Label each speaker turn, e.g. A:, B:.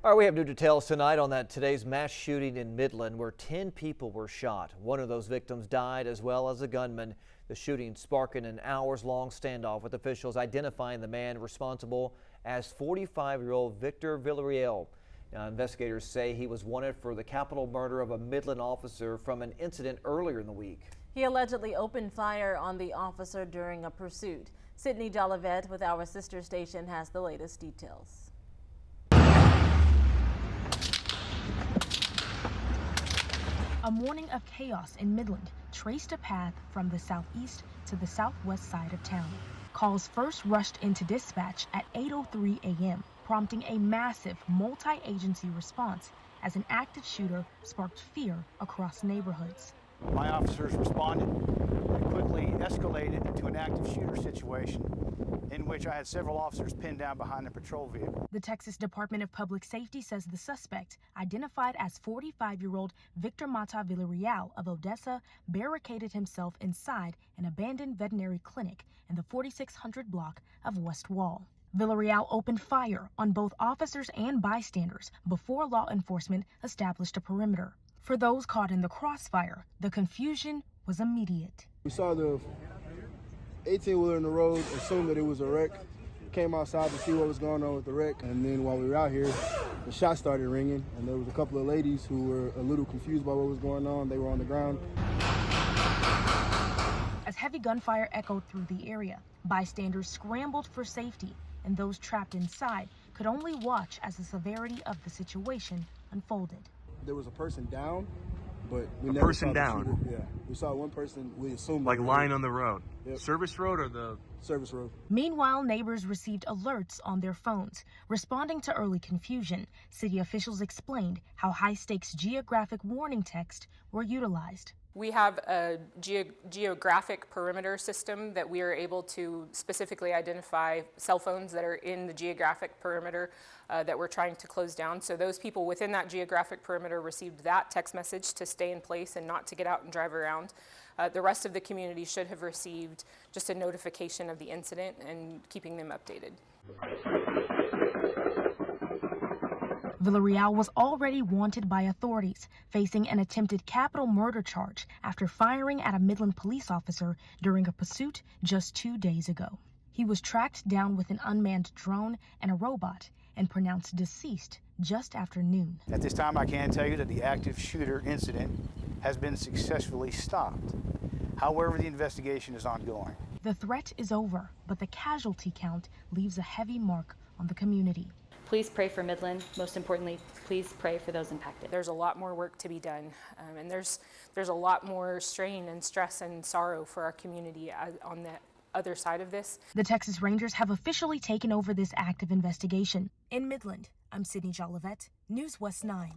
A: All right, we have new details tonight on today's mass shooting in Midland where 10 people were shot. One of those victims died as well as a gunman. The shooting sparking an hours-long standoff with officials identifying the man responsible as 45-year-old Victor Villarreal. Now, investigators say he was wanted for the capital murder of a Midland officer from an incident earlier in the week.
B: He allegedly opened fire on the officer during a pursuit. Sydney Jolivet with our sister station has the latest details.
C: A morning of chaos in Midland traced a path from the southeast to the southwest side of town. Calls first rushed into dispatch at 8:03 a.m., prompting a massive multi-agency response as an active shooter sparked fear across neighborhoods.
D: My officers responded and quickly escalated into an active shooter situation in which I had several officers pinned down behind a patrol vehicle.
C: The Texas Department of Public Safety says the suspect, identified as 45-year-old Victor Mata Villarreal of Odessa, barricaded himself inside an abandoned veterinary clinic in the 4600 block of West Wall. Villarreal opened fire on both officers and bystanders before law enforcement established a perimeter. For those caught in the crossfire, the confusion was immediate.
E: We saw the 18-wheeler in the road, assumed that it was a wreck, came outside to see what was going on with the wreck, and then while we were out here, the shots started ringing, and there was a couple of ladies who were a little confused by what was going on. They were on the ground.
C: As heavy gunfire echoed through the area, bystanders scrambled for safety, and those trapped inside could only watch as the severity of the situation unfolded.
E: There was a person down, but we never saw the shooter. Yeah, we saw one person. We assumed
F: like lying on the road.
E: Yep.
F: Service road or the
E: service road.
C: Meanwhile, neighbors received alerts on their phones. Responding to early confusion, city officials explained how high-stakes geographic warning texts were utilized.
G: We have a geographic perimeter system that we are able to specifically identify cell phones that are in the geographic perimeter that we're trying to close down. So those people within that geographic perimeter received that text message to stay in place and not to get out and drive around. The rest of the community should have received just a notification of the incident and keeping them updated.
C: Villarreal was already wanted by authorities, facing an attempted capital murder charge after firing at a Midland police officer during a pursuit just 2 days ago. He was tracked down with an unmanned drone and a robot and pronounced deceased just after noon.
D: At this time, I can tell you that the active shooter incident has been successfully stopped. However, the investigation is ongoing.
C: The threat is over, but the casualty count leaves a heavy mark on the community.
H: Please pray for Midland. Most importantly, please pray for those impacted.
G: There's a lot more work to be done, and there's a lot more strain and stress and sorrow for our community on the other side of this.
C: The Texas Rangers have officially taken over this active investigation. In Midland, I'm Sydney Jolivet, News West 9.